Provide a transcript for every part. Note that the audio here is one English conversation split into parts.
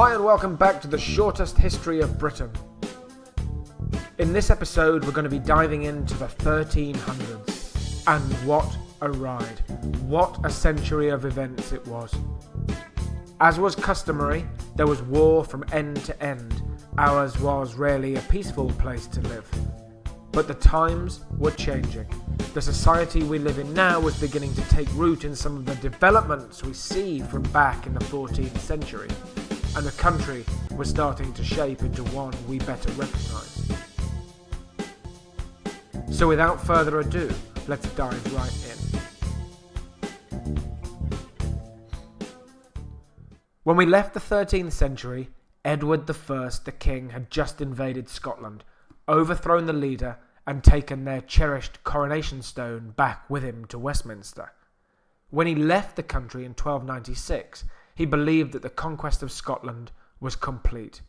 Hi and welcome back to the shortest history of Britain. In this episode we're going to be diving into the 1300s, and what a ride, what a century of events it was. As was customary, there was war from end to end. Ours was rarely a peaceful place to live. But the times were changing. The society we live in now was beginning to take root in some of the developments we see from back in the 14th century. And the country was starting to shape into one we better recognise. So without further ado, let's dive right in. When we left the 13th century, Edward I, the king, had just invaded Scotland, overthrown the leader, and taken their cherished coronation stone back with him to Westminster. When he left the country in 1296, he believed that the conquest of Scotland was complete.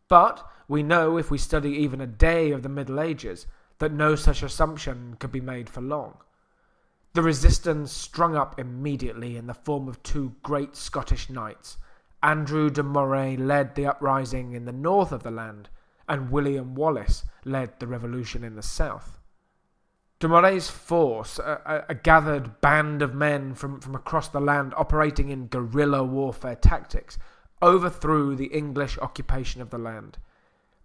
But we know, if we study even a day of the Middle Ages, that no such assumption could be made for long. The resistance sprung up immediately in the form of two great Scottish knights. Andrew de Moray led the uprising in the north of the land, and William Wallace led the revolution in the south. De Moray's force, a gathered band of men from across the land operating in guerrilla warfare tactics, overthrew the English occupation of the land.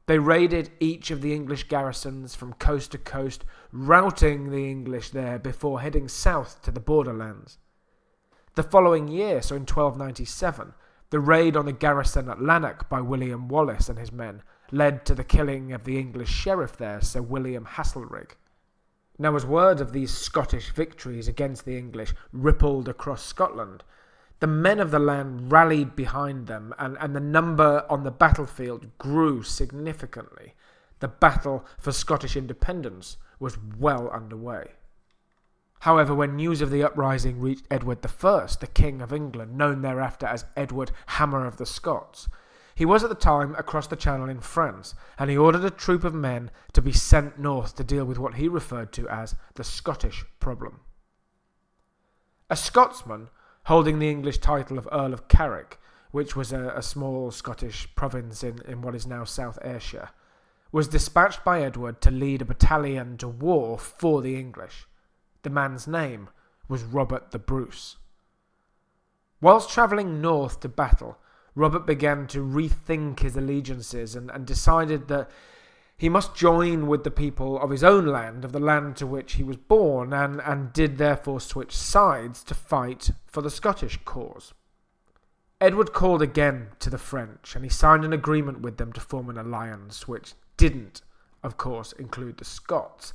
They raided each of the English garrisons from coast to coast, routing the English there before heading south to the borderlands. The following year, so in 1297, the raid on the garrison at Lanark by William Wallace and his men led to the killing of the English sheriff there, Sir William Haselrig. Now, as word of these Scottish victories against the English rippled across Scotland, the men of the land rallied behind them, and the number on the battlefield grew significantly. The battle for Scottish independence was well underway. However, when news of the uprising reached Edward I, the King of England, known thereafter as Edward Hammer of the Scots, he was at the time across the Channel in France, and he ordered a troop of men to be sent north to deal with what he referred to as the Scottish problem. A Scotsman, holding the English title of Earl of Carrick, which was a small Scottish province in what is now South Ayrshire, was dispatched by Edward to lead a battalion to war for the English. The man's name was Robert the Bruce. Whilst travelling north to battle, Robert began to rethink his allegiances and decided that he must join with the people of his own land, of the land to which he was born, and did therefore switch sides to fight for the Scottish cause. Edward called again to the French, and he signed an agreement with them to form an alliance, which didn't, of course, include the Scots,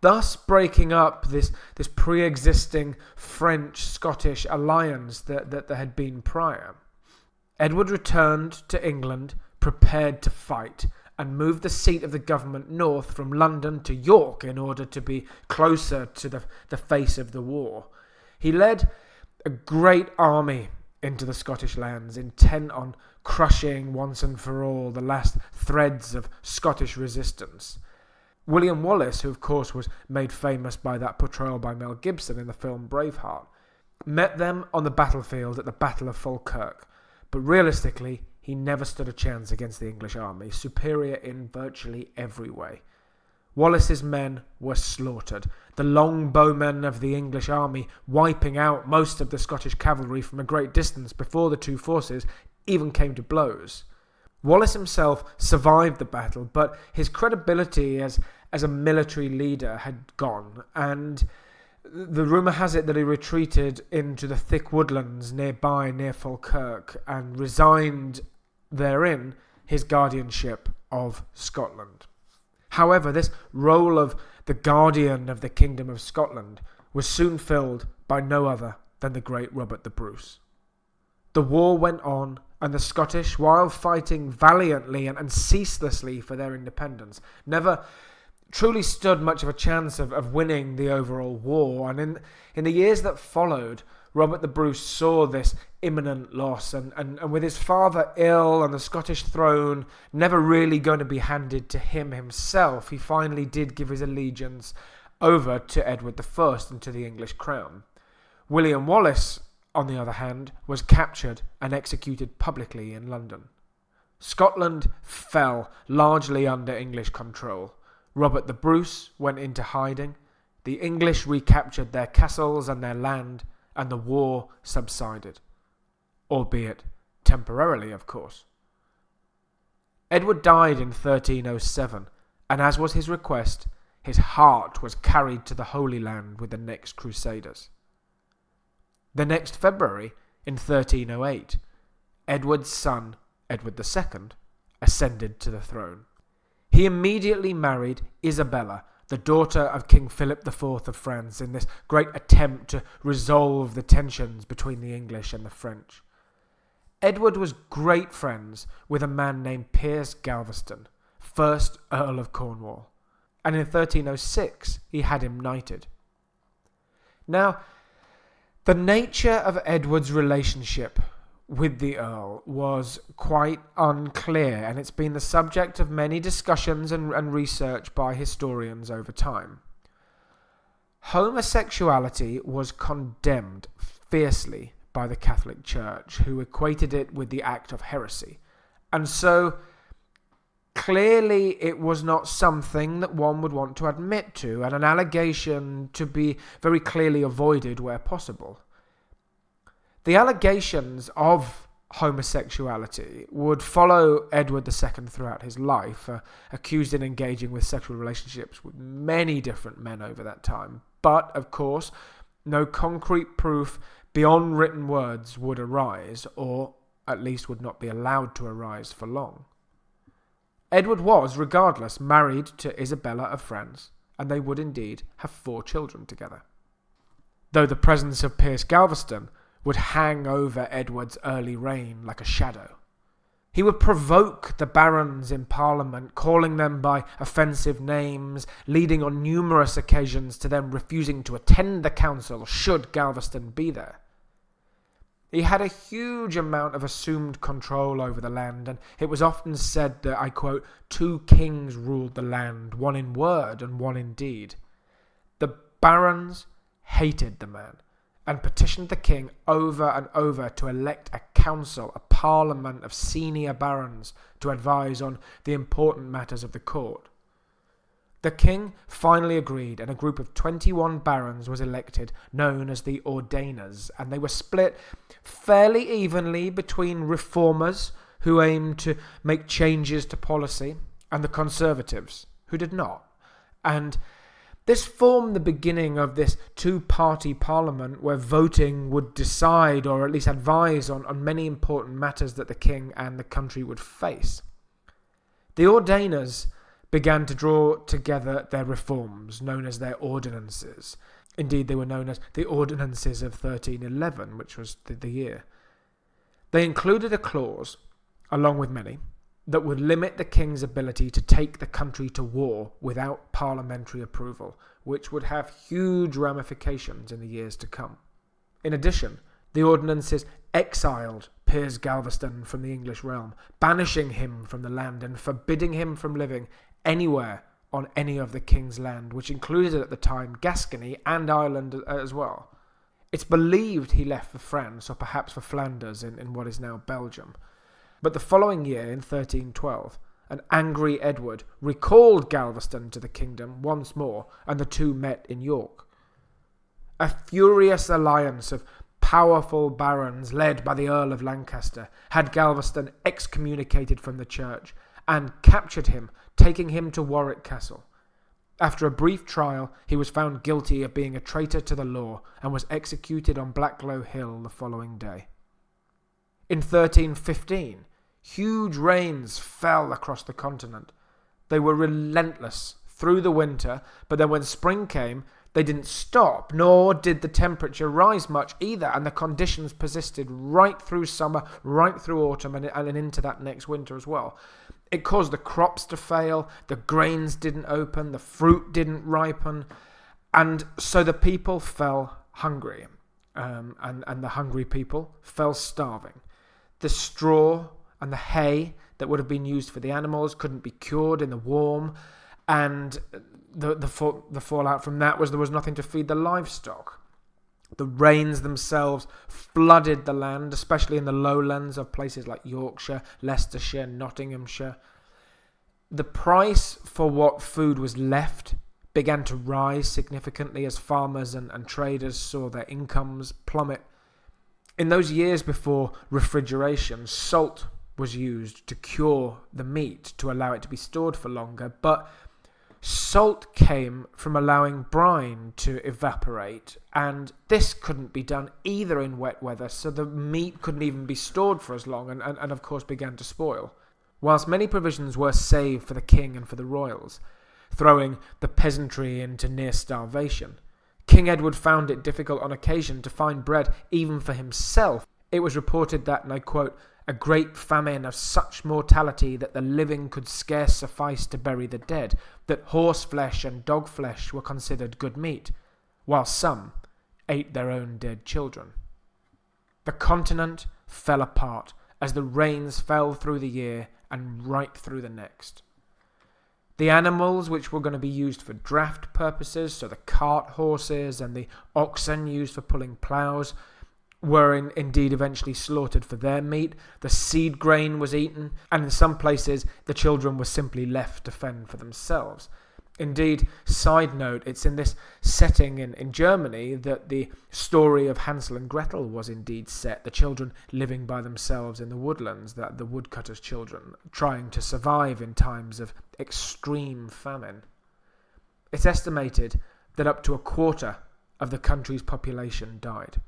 thus breaking up this pre-existing French-Scottish alliance that there had been prior. Edward returned to England, prepared to fight, and moved the seat of the government north from London to York in order to be closer to the face of the war. He led a great army into the Scottish lands, intent on crushing once and for all the last threads of Scottish resistance. William Wallace, who of course was made famous by that portrayal by Mel Gibson in the film Braveheart, met them on the battlefield at the Battle of Falkirk. But realistically, he never stood a chance against the English army, superior in virtually every way. Wallace's men were slaughtered, the longbowmen of the English army wiping out most of the Scottish cavalry from a great distance before the two forces even came to blows. Wallace himself survived the battle, but his credibility as a military leader had gone, and the rumour has it that he retreated into the thick woodlands nearby, near Falkirk, and resigned therein his guardianship of Scotland. However, this role of the guardian of the Kingdom of Scotland was soon filled by no other than the great Robert the Bruce. The war went on, and the Scottish, while fighting valiantly and ceaselessly for their independence, never truly stood much of a chance of winning the overall war. And in the years that followed, Robert the Bruce saw this imminent loss, and with his father ill and the Scottish throne never really going to be handed to him himself, he finally did give his allegiance over to Edward I and to the English crown. William Wallace, on the other hand, was captured and executed publicly in London. Scotland fell largely under English control. Robert the Bruce went into hiding. The English recaptured their castles and their land, and the war subsided. Albeit temporarily, of course. Edward died in 1307, and as was his request, his heart was carried to the Holy Land with the next Crusaders. The next February, in 1308, Edward's son, Edward II, ascended to the throne. He immediately married Isabella, the daughter of King Philip IV of France, in this great attempt to resolve the tensions between the English and the French. Edward was great friends with a man named Piers Galveston, 1st Earl of Cornwall, and in 1306 he had him knighted. Now, the nature of Edward's relationship with the Earl was quite unclear, and it's been the subject of many discussions and research by historians over time. Homosexuality was condemned fiercely by the Catholic Church, who equated it with the act of heresy, and so clearly it was not something that one would want to admit to, and an allegation to be very clearly avoided where possible. The allegations of homosexuality would follow Edward II throughout his life, accused in engaging with sexual relationships with many different men over that time. But, of course, no concrete proof beyond written words would arise, or at least would not be allowed to arise for long. Edward was, regardless, married to Isabella of France, and they would indeed have 4 children together. Though the presence of Piers Galveston would hang over Edward's early reign like a shadow. He would provoke the barons in Parliament, calling them by offensive names, leading on numerous occasions to them refusing to attend the council should Galveston be there. He had a huge amount of assumed control over the land, and it was often said that, I quote, 2 kings ruled the land, one in word and one in deed. The barons hated the man, and petitioned the king over and over to elect a council, a parliament of senior barons to advise on the important matters of the court. The king finally agreed, and a group of 21 barons was elected, known as the Ordainers, and they were split fairly evenly between reformers, who aimed to make changes to policy, and the conservatives, who did not. And this formed the beginning of this 2-party parliament where voting would decide, or at least advise, on many important matters that the king and the country would face. The Ordainers began to draw together their reforms, known as their ordinances. Indeed, they were known as the Ordinances of 1311, which was the year. They included a clause, along with many, that would limit the king's ability to take the country to war without parliamentary approval, which would have huge ramifications in the years to come. In addition, the ordinances exiled Piers Galveston from the English realm, banishing him from the land and forbidding him from living anywhere on any of the king's land, which included at the time Gascony and Ireland as well. It's believed he left for France, or perhaps for Flanders in what is now Belgium. But the following year, in 1312, an angry Edward recalled Galveston to the kingdom once more, and the two met in York. A furious alliance of powerful barons, led by the Earl of Lancaster, had Galveston excommunicated from the church and captured him, taking him to Warwick Castle. After a brief trial, he was found guilty of being a traitor to the law and was executed on Blacklow Hill the following day. In 1315, huge rains fell across the continent. They were relentless through the winter, but then when spring came, they didn't stop, nor did the temperature rise much either, and the conditions persisted right through summer, right through autumn, and into that next winter as well. It caused the crops to fail, the grains didn't open, the fruit didn't ripen, and so the people fell hungry, and the hungry people fell starving. The straw and the hay that would have been used for the animals couldn't be cured in the warm, and the fallout from that was there was nothing to feed the livestock. The rains themselves flooded the land, especially in the lowlands of places like Yorkshire, Leicestershire, Nottinghamshire. The price for what food was left began to rise significantly as farmers and traders saw their incomes plummet. In those years before refrigeration, salt was used to cure the meat to allow it to be stored for longer, but salt came from allowing brine to evaporate, and this couldn't be done either in wet weather, so the meat couldn't even be stored for as long and of course began to spoil. Whilst many provisions were saved for the king and for the royals, throwing the peasantry into near starvation, King Edward found it difficult on occasion to find bread even for himself. It was reported that, and I quote, "a great famine of such mortality that the living could scarce suffice to bury the dead, that horse flesh and dog flesh were considered good meat, while some ate their own dead children." The continent fell apart as the rains fell through the year and right through the next. The animals which were going to be used for draft purposes, so the cart horses and the oxen used for pulling ploughs, were indeed eventually slaughtered for their meat. The seed grain was eaten, and in some places the children were simply left to fend for themselves. Indeed, side note, it's in this setting in Germany that the story of Hansel and Gretel was indeed set, the children living by themselves in the woodlands, the woodcutters' children, trying to survive in times of extreme famine. It's estimated that up to a quarter of the country's population died.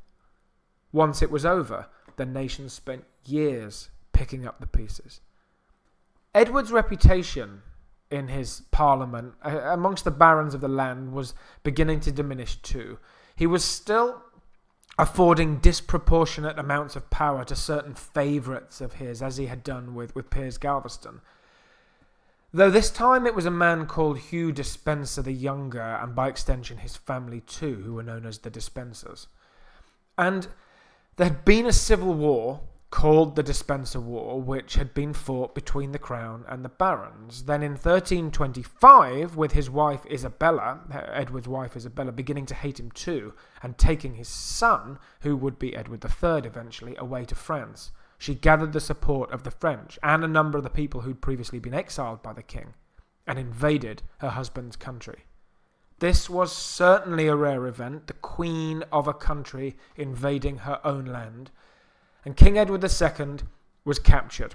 Once it was over, the nation spent years picking up the pieces. Edward's reputation in his parliament amongst the barons of the land was beginning to diminish too. He was still affording disproportionate amounts of power to certain favourites of his, as he had done with Piers Galveston. Though this time it was a man called Hugh Despenser the Younger, and by extension his family too, who were known as the Despensers. And there had been a civil war called the Despenser War, which had been fought between the crown and the barons. Then in 1325, with his wife Isabella, Edward's wife Isabella, beginning to hate him too, and taking his son, who would be Edward III eventually, away to France, she gathered the support of the French and a number of the people who'd previously been exiled by the king, and invaded her husband's country. This was certainly a rare event, the queen of a country invading her own land, and King Edward II was captured.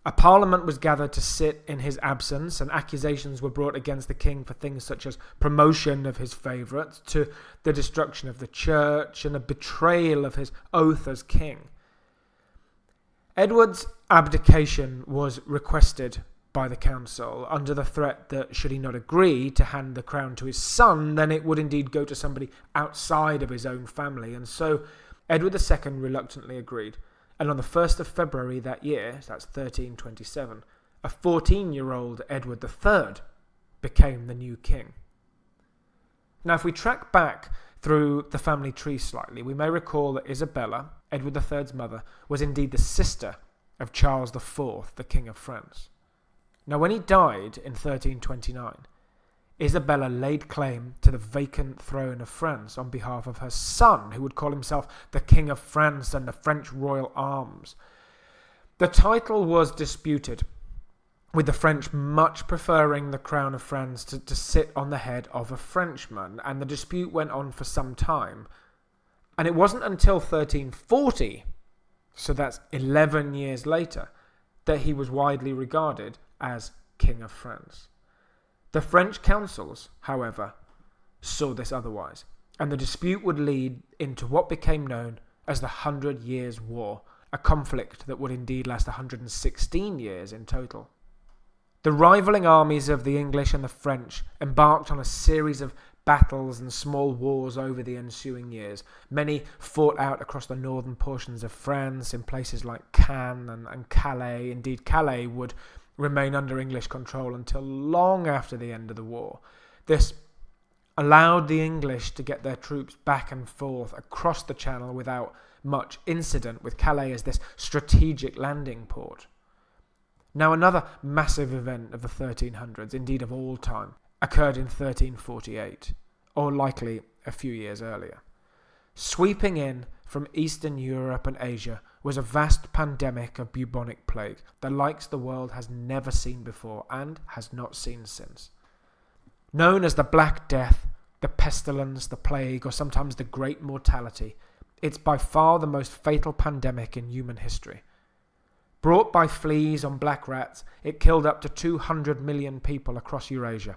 A parliament was gathered to sit in his absence, and accusations were brought against the king for things such as promotion of his favourites, to the destruction of the church, and a betrayal of his oath as king. Edward's abdication was requested by the council, under the threat that should he not agree to hand the crown to his son, then it would indeed go to somebody outside of his own family, and so Edward II reluctantly agreed, and on the 1st of February that year, so that's 1327, a 14-year-old Edward III became the new king. Now, if we track back through the family tree slightly, we may recall that Isabella, Edward III's mother, was indeed the sister of Charles IV, the King of France. Now, when he died in 1329, Isabella laid claim to the vacant throne of France on behalf of her son, who would call himself the King of France and the French royal arms. The title was disputed, with the French much preferring the crown of France to sit on the head of a Frenchman, and the dispute went on for some time. And it wasn't until 1340, so that's 11 years later, that he was widely regarded as King of France. The French councils, however, saw this otherwise, and the dispute would lead into what became known as the 100 Years' War, a conflict that would indeed last 116 years in total. The rivaling armies of the English and the French embarked on a series of battles and small wars over the ensuing years. Many fought out across the northern portions of France in places like Caen and Calais. Indeed, Calais would remain under English control until long after the end of the war. This allowed the English to get their troops back and forth across the Channel without much incident, with Calais as this strategic landing port. Now, another massive event of the 1300s, indeed of all time, occurred in 1348, or likely a few years earlier. Sweeping in from Eastern Europe and Asia was a vast pandemic of bubonic plague, the likes the world has never seen before and has not seen since. Known as the Black Death, the pestilence, the plague, or sometimes the Great Mortality, it's by far the most fatal pandemic in human history. Brought by fleas on black rats, it killed up to 200 million people across Eurasia.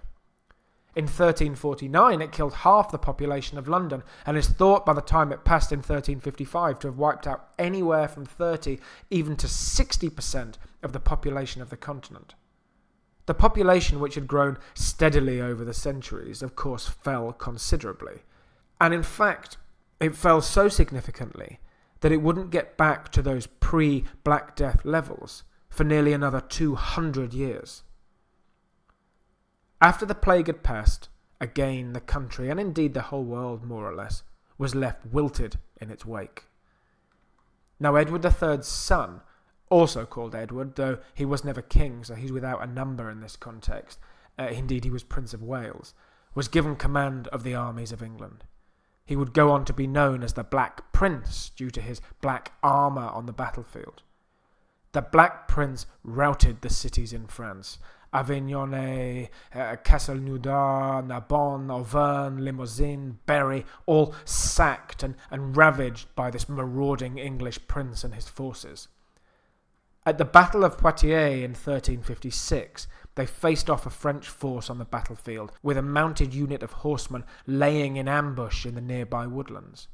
In 1349, it killed half the population of London, and is thought by the time it passed in 1355 to have wiped out anywhere from 30 even to 60% of the population of the continent. The population, which had grown steadily over the centuries, of course fell considerably. And in fact, it fell so significantly that it wouldn't get back to those pre-Black Death levels for nearly another 200 years. After the plague had passed, again the country, and indeed the whole world more or less, was left wilted in its wake. Now Edward III's son, also called Edward, though he was never king, so he's without a number in this context, indeed he was Prince of Wales, was given command of the armies of England. He would go on to be known as the Black Prince due to his black armour on the battlefield. The Black Prince routed the cities in France: Avignon, Castelnaudary, Narbonne, Auvergne, Limousin, Berry, all sacked and ravaged by this marauding English prince and his forces. At the Battle of Poitiers in 1356, they faced off a French force on the battlefield, with a mounted unit of horsemen laying in ambush in the nearby woodlands.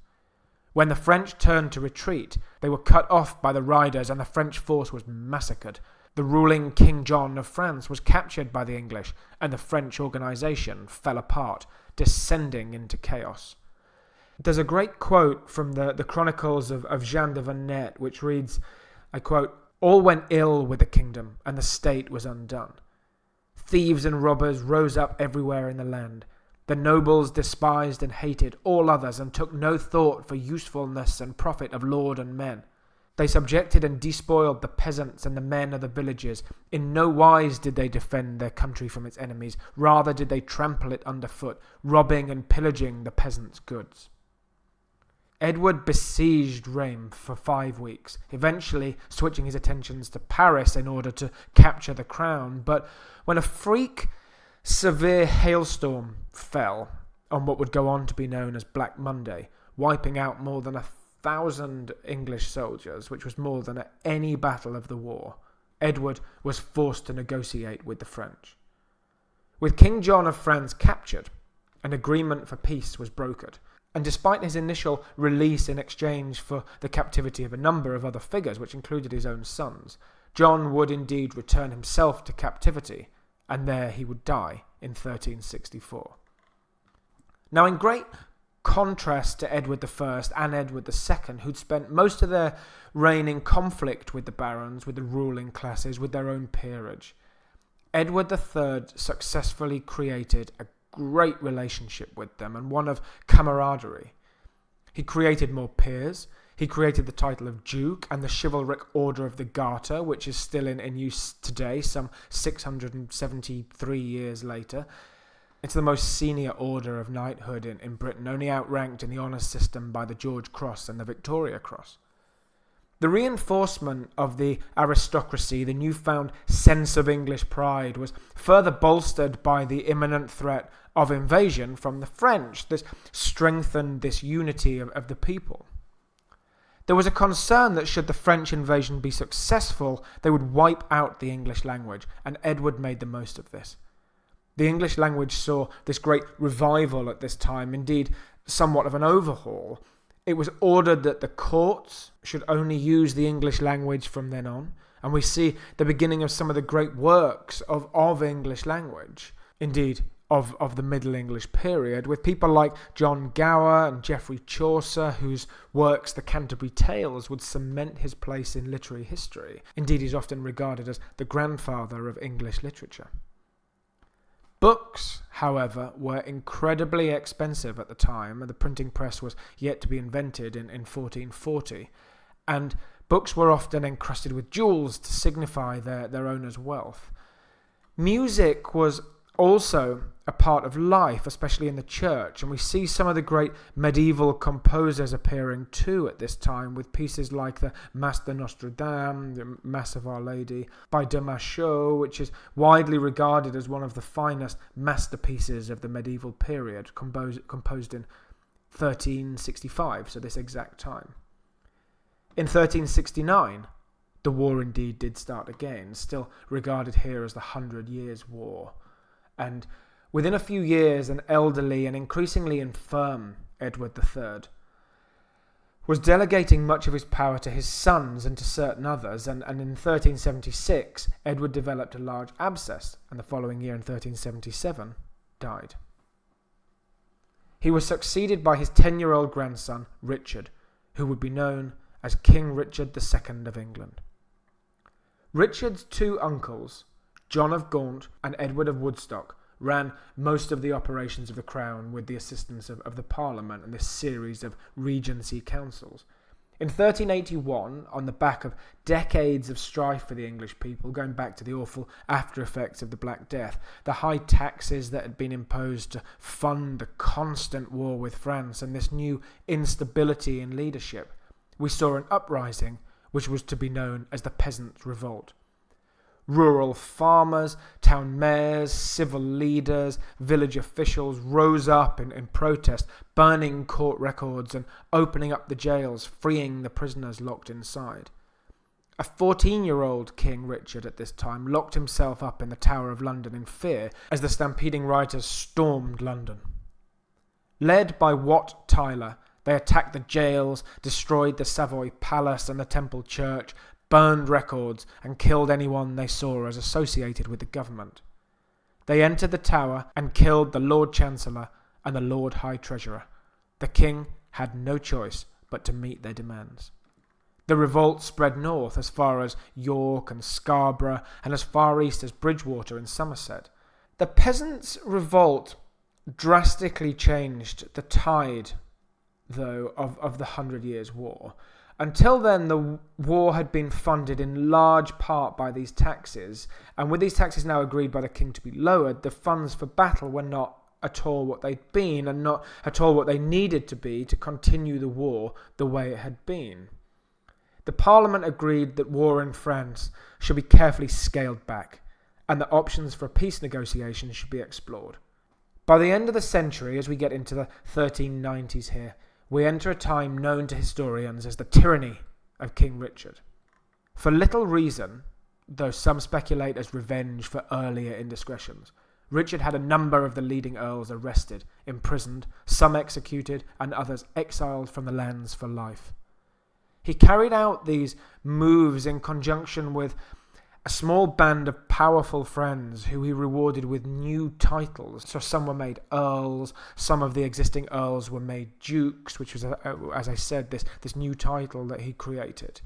When the French turned to retreat, they were cut off by the riders and the French force was massacred. The ruling King John of France was captured by the English, and the French organisation fell apart, descending into chaos. There's a great quote from the Chronicles of Jean de Venette, which reads, I quote, "All went ill with the kingdom, and the state was undone. Thieves and robbers rose up everywhere in the land. The nobles despised and hated all others, and took no thought for usefulness and profit of lord and men. They subjected and despoiled the peasants and the men of the villages. In no wise did they defend their country from its enemies. Rather did they trample it underfoot, robbing and pillaging the peasants' goods." Edward besieged Rheims for 5 weeks, eventually switching his attentions to Paris in order to capture the crown. But when a freak, severe hailstorm fell on what would go on to be known as Black Monday, wiping out more than 1,000 English soldiers, which was more than at any battle of the war, Edward was forced to negotiate with the French. With King John of France captured, an agreement for peace was brokered, and despite his initial release in exchange for the captivity of a number of other figures, which included his own sons, John would indeed return himself to captivity, and there he would die in 1364. Now, in great contrast to Edward I and Edward II, who'd spent most of their reign in conflict with the barons, with the ruling classes, with their own peerage, Edward III successfully created a great relationship with them, and one of camaraderie. He created more peers. He created the title of Duke and the chivalric Order of the Garter, which is still in use today, some 673 years later. It's the most senior order of knighthood in Britain, only outranked in the honours system by the George Cross and the Victoria Cross. The reinforcement of the aristocracy, the newfound sense of English pride, was further bolstered by the imminent threat of invasion from the French. This strengthened this unity of the people. There was a concern that should the French invasion be successful, they would wipe out the English language, and Edward made the most of this. The English language saw this great revival at this time, indeed somewhat of an overhaul. It was ordered that the courts should only use the English language from then on, and we see the beginning of some of the great works of English language, indeed of the Middle English period, with people like John Gower and Geoffrey Chaucer, whose works, the Canterbury Tales, would cement his place in literary history. Indeed, he's often regarded as the grandfather of English literature. Books, however, were incredibly expensive at the time, and the printing press was yet to be invented in 1440, and books were often encrusted with jewels to signify their owner's wealth. Music was also a part of life, especially in the church, and we see some of the great medieval composers appearing too at this time, with pieces like the Mass de Notre Dame, the Mass of Our Lady, by de Machaut, which is widely regarded as one of the finest masterpieces of the medieval period, composed in 1365, so this exact time. In 1369, the war indeed did start again, still regarded here as the 100 Years' War, and within a few years, an elderly and increasingly infirm Edward III was delegating much of his power to his sons and to certain others, and in 1376, Edward developed a large abscess, and the following year, in 1377, died. He was succeeded by his 10-year-old grandson, Richard, who would be known as King Richard II of England. Richard's two uncles, John of Gaunt and Edward of Woodstock, ran most of the operations of the crown with the assistance of the Parliament and this series of regency councils. In 1381, on the back of decades of strife for the English people, going back to the awful after-effects of the Black Death, the high taxes that had been imposed to fund the constant war with France, and this new instability in leadership, we saw an uprising which was to be known as the Peasants' Revolt. Rural farmers, town mayors, civil leaders, village officials rose up in protest, burning court records and opening up the jails, freeing the prisoners locked inside. A 14-year-old King Richard at this time locked himself up in the Tower of London in fear as the stampeding rioters stormed London. Led by Wat Tyler, they attacked the jails, destroyed the Savoy Palace and the Temple Church, burned records, and killed anyone they saw as associated with the government. They entered the Tower and killed the Lord Chancellor and the Lord High Treasurer. The king had no choice but to meet their demands. The revolt spread north as far as York and Scarborough, and as far east as Bridgewater in Somerset. The Peasants' Revolt drastically changed the tide, though, of the 100 Years' War. Until then, the war had been funded in large part by these taxes, and with these taxes now agreed by the king to be lowered, the funds for battle were not at all what they'd been, and not at all what they needed to be to continue the war the way it had been. The Parliament agreed that war in France should be carefully scaled back, and that options for peace negotiations should be explored. By the end of the century, as we get into the 1390s here, we enter a time known to historians as the tyranny of King Richard. For little reason, though some speculate as revenge for earlier indiscretions, Richard had a number of the leading earls arrested, imprisoned, some executed, and others exiled from the lands for life. He carried out these moves in conjunction with a small band of powerful friends who he rewarded with new titles. So some were made earls, some of the existing earls were made dukes, which was, as I said, this new title that he created.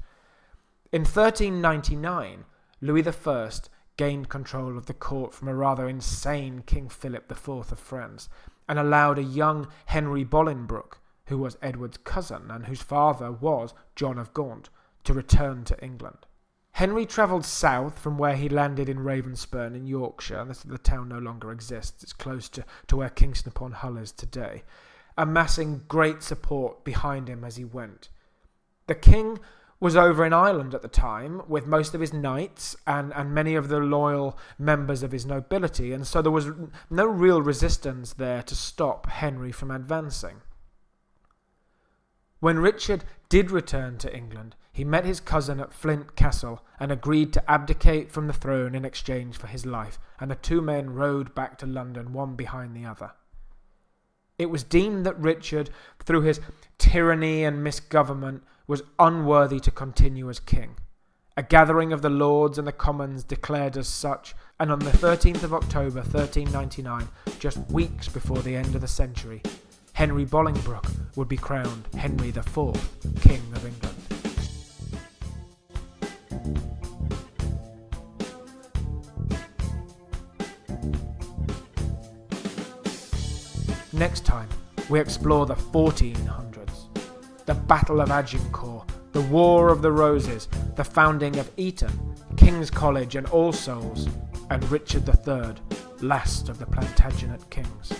In 1399, Louis I gained control of the court from a rather insane King Philip IV of France, and allowed a young Henry Bolingbroke, who was Edward's cousin and whose father was John of Gaunt, to return to England. Henry travelled south from where he landed in Ravenspurn in Yorkshire. The town no longer exists. It's close to where Kingston upon Hull is today, amassing great support behind him as he went. The king was over in Ireland at the time with most of his knights and many of the loyal members of his nobility, and so there was no real resistance there to stop Henry from advancing. When Richard did return to England, he met his cousin at Flint Castle and agreed to abdicate from the throne in exchange for his life, and the two men rode back to London, one behind the other. It was deemed that Richard, through his tyranny and misgovernment, was unworthy to continue as king. A gathering of the Lords and the Commons declared as such, and on the 13th of October 1399, just weeks before the end of the century, Henry Bolingbroke would be crowned Henry IV, King of England. Next time, we explore the 1400s, the Battle of Agincourt, the War of the Roses, the founding of Eton, King's College and All Souls, and Richard III, last of the Plantagenet kings.